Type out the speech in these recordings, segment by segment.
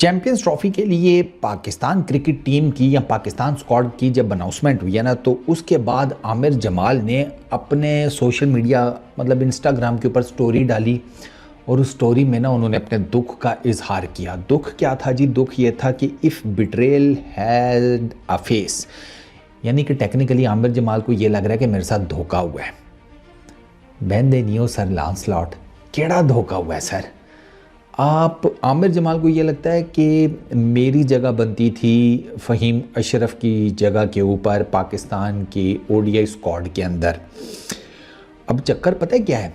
Champions trophy के लिए Pakistan cricket team की या पाकिस्तान स्क्वाड की जब अनाउंसमेंट हुई है ना, तो उसके बाद आमिर जमाल ने अपने सोशल मीडिया मतलब इंस्टाग्राम के ऊपर स्टोरी डाली और उस स्टोरी में ना उन्होंने अपने दुख का इजहार किया। दुख क्या था जी? दुख ये था कि if betrayal had a face, यानी कि टेक्निकली आमिर जमाल को ये लग रहा है कि मेरे साथ धोखा हुआ है। बहन नियो सर लांसलॉट, केड़ा धोखा हुआ है सर? आप आमिर जमाल को ये लगता है कि मेरी जगह बनती थी फ़हीम अशरफ की जगह के ऊपर पाकिस्तान के ओडीआई स्क्वाड के अंदर। अब चक्कर पता है क्या है,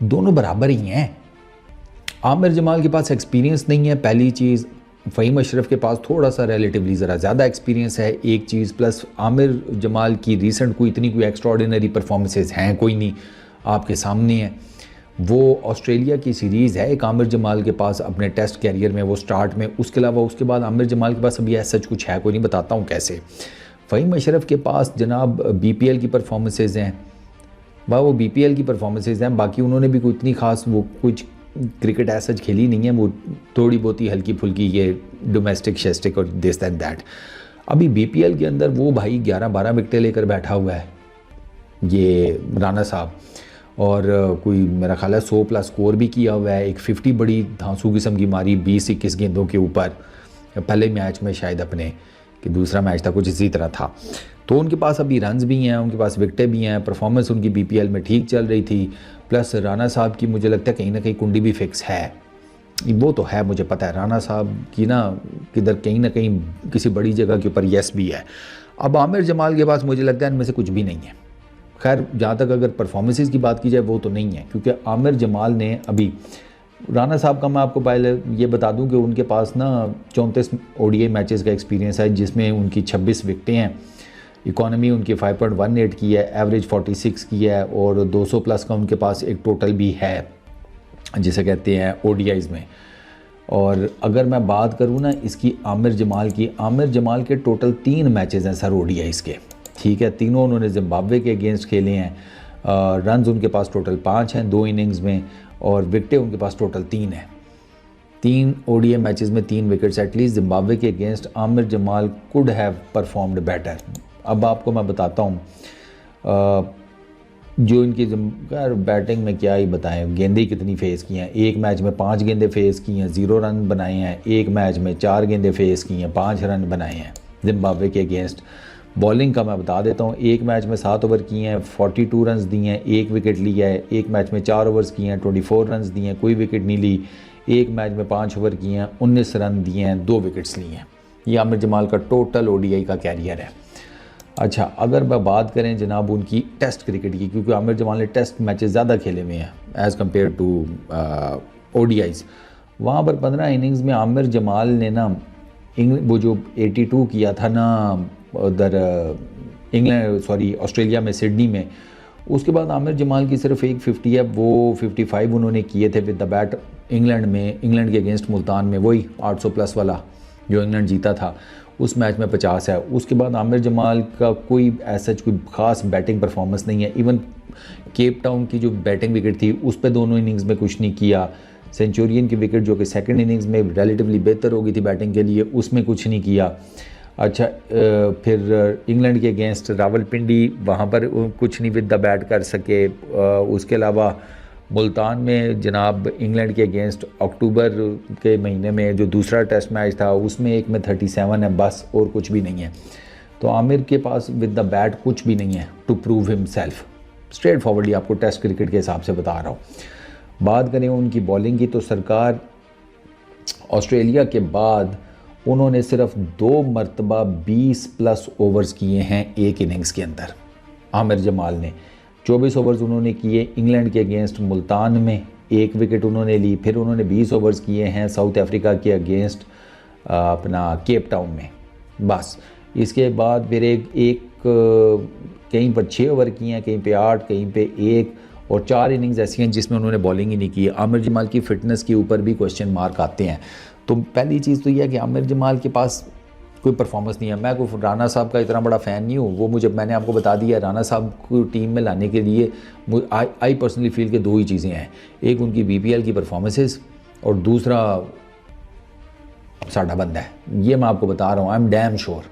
दोनों बराबर ही हैं। आमिर जमाल के पास एक्सपीरियंस नहीं है, पहली चीज़। फ़हीम अशरफ के पास थोड़ा सा रिलेटिवली ज़रा ज़्यादा एक्सपीरियंस है, एक चीज़। प्लस आमिर जमाल की रीसेंट कोई इतनी कोई एक्स्ट्राऑर्डिनरी परफॉर्मेंसेस हैं कोई नहीं, आपके सामने है। वो ऑस्ट्रेलिया की सीरीज़ है एक आमिर जमाल के पास अपने टेस्ट कैरियर में, वो स्टार्ट में। उसके अलावा उसके बाद आमिर जमाल के पास अभी ऐसा सच कुछ है कोई नहीं, बताता हूँ कैसे। फ़हीम अशरफ के पास जनाब बीपीएल की परफॉर्मेंसेज हैं, वो बीपीएल की परफॉर्मेंसेज हैं। बाकी उन्होंने भी कोई इतनी खास वो कुछ क्रिकेट ऐसा खेली नहीं है, वो थोड़ी बहुत ही हल्की फुल्की ये डोमेस्टिक शेस्टिक और दिस एंड दैट। अभी बीपीएल के अंदर वो भाई 11-12 विकेटें लेकर बैठा हुआ है ये राना साहब, और कोई मेरा ख्याल है 100+ स्कोर भी किया हुआ है। एक 50 बड़ी धांसू किस्म की मारी 20-21 गेंदों के ऊपर पहले मैच में, शायद अपने कि दूसरा मैच था कुछ इसी तरह था। तो उनके पास अभी रन्स भी हैं, उनके पास विकेटें भी हैं, परफॉर्मेंस उनकी बीपीएल में ठीक चल रही थी। प्लस राना साहब की मुझे लगता है कहीं ना कहीं कुंडी भी फिक्स है, वो तो है, मुझे पता है राना साहब की ना किधर कहीं ना कहीं किसी बड़ी जगह के ऊपर यस भी है। अब आमिर जमाल के पास मुझे लगता है इनमें से कुछ भी नहीं है। खैर जहाँ तक अगर परफॉर्मेंसेस की बात की जाए वो तो नहीं है, क्योंकि आमिर जमाल ने अभी राना साहब का मैं आपको पहले ये बता दूं कि उनके पास ना 34 ओडीआई मैचेस का एक्सपीरियंस है, जिसमें उनकी 26 विकेटें हैं। इकॉनमी उनकी 5.18 की है, एवरेज 46 की है, और 200+ का उनके पास एक टोटल भी है जिसे कहते हैं ओडीआईज़ में। और अगर मैं बात करूँ ना इसकी आमिर जमाल की, आमिर जमाल के टोटल 3 मैचेस हैं सर ओडीआईज़ के, ठीक है। तीनों उन्होंने जिम्बाब्वे के अगेंस्ट खेले हैं। रन्स उनके पास टोटल 5 हैं 2 इनिंग्स में, और विकेटें उनके पास टोटल 3 हैं। 3 ओडीआई मैचेस में 3 विकेट्स। एटलीस्ट जिम्बाब्वे के against Aamir Jamal could have performed better. अब आपको मैं बताता हूँ जो इनकी बैटिंग में क्या ही बताएं, गेंदें कितनी फेस की हैं। एक मैच में 5 गेंदें फेस की हैं, 0 रन बनाए हैं। एक मैच में 4 गेंदें फेस की हैं, 5 रन बनाए हैं जिम्बाब्वे के अगेंस्ट। बॉलिंग का मैं बता देता हूँ, एक मैच में 7 ओवर किए हैं, 42 रन्स दिए हैं, 1 विकेट लिया है। एक मैच में 4 ओवर्स किए हैं, 24 रन्स दिए हैं, कोई विकेट नहीं ली। एक मैच में 5 ओवर किए हैं, 19 रन दिए हैं, 2 विकेट्स लिए हैं। ये आमिर जमाल का टोटल ओडीआई का कैरियर है। अच्छा, अगर मैं बात करें जनाब उनकी टेस्ट क्रिकेट की, क्योंकि आमिर जमाल ने टेस्ट मैचेस ज़्यादा खेले हुए हैं एज़ कम्पेयर टू ओडीआईज़। वहाँ पर 15 इनिंग्स में आमिर जमाल ने ना वो जो 82 किया था ना उधर इंग्लैंड सॉरी ऑस्ट्रेलिया में सिडनी में, उसके बाद आमिर जमाल की सिर्फ एक 50 है, वो 55 उन्होंने किए थे विद द बैट इंग्लैंड में, इंग्लैंड के अगेंस्ट मुल्तान में, वही 800+ वाला जो इंग्लैंड जीता था, उस मैच में 50 है। उसके बाद आमिर जमाल का कोई ऐसा कोई ख़ास बैटिंग परफॉर्मेंस नहीं है। इवन केप टाउन की जो बैटिंग विकेट थी उस पर दोनों इनिंग्स में कुछ नहीं किया। सेंचुरियन की विकेट जो कि सेकंड इनिंग्स में रिलेटिवली बेहतर हो गई थी बैटिंग के लिए, उसमें कुछ नहीं किया। अच्छा, फिर इंग्लैंड के अगेंस्ट रावलपिंडी, वहाँ पर कुछ नहीं विद द बैट कर सके। उसके अलावा मुल्तान में जनाब इंग्लैंड के अगेंस्ट अक्टूबर के महीने में जो दूसरा टेस्ट मैच था उसमें एक में 37 है बस, और कुछ भी नहीं है। तो आमिर के पास विद द बैट कुछ भी नहीं है to prove himself. Straightforwardly आपको टेस्ट क्रिकेट के हिसाब से बता रहा हूँ। बात करें उनकी बॉलिंग की, तो सरकार ऑस्ट्रेलिया के बाद उन्होंने सिर्फ 2 मरतबा 20+ ओवर्स किए हैं एक इनिंग्स के अंदर। आमिर जमाल ने 24 ओवर्स उन्होंने किए इंग्लैंड के अगेंस्ट मुल्तान में, 1 विकेट उन्होंने ली। फिर उन्होंने 20 ओवर्स किए हैं साउथ अफ्रीका के अगेंस्ट अपना केप टाउन में, बस। इसके बाद फिर एक कहीं पर 6 ओवर किए हैं, कहीं पे 8, कहीं पे 1, और 4 इनिंग्स ऐसी हैं जिसमें उन्होंने बॉलिंग ही नहीं की। आमिर जमाल की फ़िटनेस के ऊपर भी क्वेश्चन मार्क आते हैं। तो पहली चीज़ तो यह है कि आमिर जमाल के पास कोई परफॉर्मेंस नहीं है। मैं कोई राना साहब का इतना बड़ा फ़ैन नहीं हूँ, वो मैंने आपको बता दिया। राना साहब को टीम में लाने के लिए आई पर्सनली फील के 2 ही चीज़ें हैं, एक उनकी बीपीएल की परफॉर्मेंसेस और दूसरा साडा बंदा है, ये मैं आपको बता रहा हूँ। आई एम डैम श्योर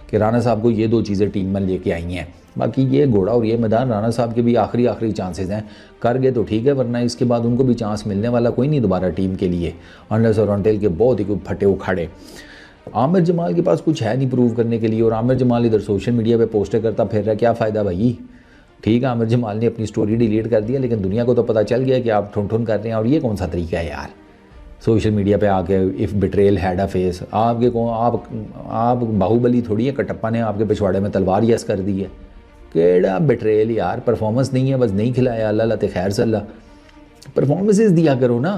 कि राणा साहब को ये 2 चीज़ें टीम में लेके आई हैं। बाकी ये घोड़ा और ये मैदान राणा साहब के भी आखिरी चांसेस हैं, कर गए तो ठीक है, वरना इसके बाद उनको भी चांस मिलने वाला कोई नहीं दोबारा टीम के लिए, अनलेस और अनटिल के बहुत ही फटे उखाड़े। आमिर जमाल के पास कुछ है नहीं प्रूव करने के लिए, और आमिर जमाल इधर सोशल मीडिया पे पोस्टें करता फिर रहा, क्या फ़ायदा भाई। ठीक है, आमिर जमाल ने अपनी स्टोरी डिलीट कर दिया, लेकिन दुनिया को तो पता चल गया कि आप ठुन कर रहे हैं। और ये कौन सा तरीका है यार, सोशल मीडिया पे आके if betrayal had a face. आपके को आप बाहुबली थोड़ी है, कटप्पा ने आपके पिछवाड़े में तलवार यस कर दी है। केड़ा बिट्रेल यार, परफॉर्मेंस नहीं है, बस नहीं खिलाया, अल्लाह लाते खैर सल्ला। परफॉर्मेंसेस दिया करो ना,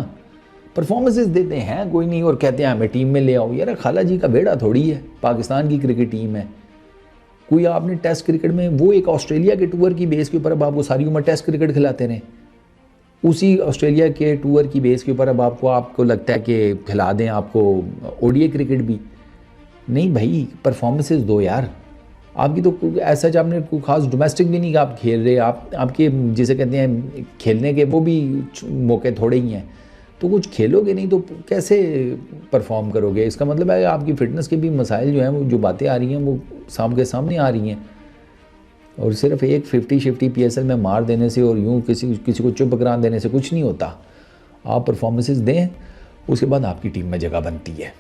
परफॉर्मेंसेस देते हैं कोई नहीं और कहते हैं हमें टीम में ले आओ। यार खाला जी का बेड़ा थोड़ी है, पाकिस्तान की क्रिकेट टीम है। कोई आपने टेस्ट क्रिकेट में वो एक ऑस्ट्रेलिया के टूर की बेस के ऊपर अब आपको सारी उम्र टेस्ट क्रिकेट खिलाते रहे, उसी ऑस्ट्रेलिया के टूर की बेस के ऊपर अब आपको लगता है कि खिला दें आपको ओडीआई क्रिकेट भी। नहीं भाई, परफॉर्मेंसेस दो यार। आपकी तो ऐसा जब आपने कोई खास डोमेस्टिक भी नहीं आप खेल रहे, आपके जिसे कहते हैं खेलने के वो भी मौके थोड़े ही हैं, तो कुछ खेलोगे नहीं तो कैसे परफॉर्म करोगे। इसका मतलब है आपकी फ़िटनेस के भी मसाइल जो हैं, वो जो बातें आ रही हैं वो के सामने आ रही हैं। और सिर्फ एक 50-50 PSL में मार देने से और यूँ किसी को चुप करा देने से कुछ नहीं होता। आप परफॉर्मेंसेस दें, उसके बाद आपकी टीम में जगह बनती है।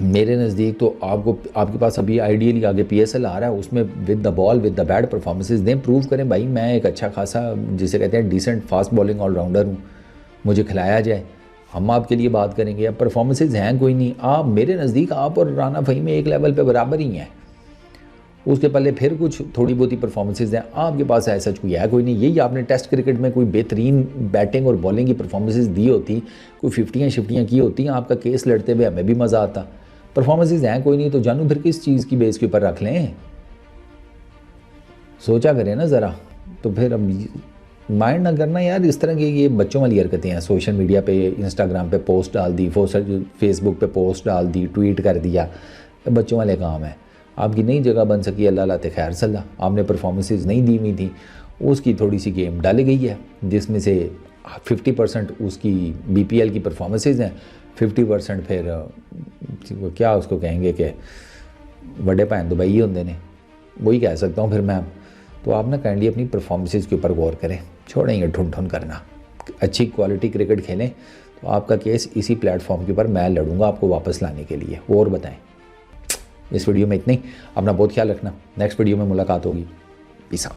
मेरे नज़दीक तो आपके पास अभी आइडियली आगे PSL आ रहा है, उसमें with the ball with the bat performances दें, प्रूव करें भाई मैं एक अच्छा खासा जिसे कहते हैं डिसेंट फास्ट बॉलिंग ऑलराउंडर हूँ, मुझे खिलाया जाए, हम आपके लिए बात करेंगे। अब परफॉर्मेंसेज हैं कोई नहीं, आप मेरे नज़दीक आप और राना फ़हीम एक लेवल पे बराबर ही हैं। उसके पहले फिर कुछ थोड़ी बहुत ही परफॉर्मेंसेज हैं, आपके पास ऐसा कोई है कोई नहीं। यही आपने टेस्ट क्रिकेट में कोई बेहतरीन बैटिंग और बॉलिंग की परफॉर्मेंसेज दी होती, कोई 50-50 की होती, आपका केस लड़ते हुए हमें भी मज़ा आता। परफॉर्मेंसेज हैं कोई नहीं, तो जानू फिर किस चीज़ की बेस के ऊपर रख लें, सोचा करें ना ज़रा। तो फिर अब माइंड ना करना यार, इस तरह की ये बच्चों वाली हरकतें हैं। सोशल मीडिया पे इंस्टाग्राम पे पोस्ट डाल दी, फेसबुक पे पोस्ट डाल दी, ट्वीट कर दिया, ये बच्चों वाले काम है। आपकी नई जगह बन सकी, अल्लाह लाते खैर सल्ला। आपने परफॉर्मेंसेज नहीं दी हुई थी, उसकी थोड़ी सी गेम डाली गई है, जिसमें से 50% उसकी BPL की परफॉर्मेंसेज हैं, 50% फिर क्या उसको कहेंगे कि बड़े भैन दुबई होंगे ने, वही कह सकता हूँ फिर मैं। तो आप ना काइंडली अपनी परफॉर्मेंसेज के ऊपर गौर करें, छोड़ें ये ठुन करना, अच्छी क्वालिटी क्रिकेट खेलें। तो आपका केस इसी प्लेटफॉर्म के ऊपर मैं लड़ूंगा आपको वापस लाने के लिए। और बताएं, इस वीडियो में इतना ही। अपना बहुत ख्याल रखना, नेक्स्ट वीडियो में मुलाकात होगी। Peace out.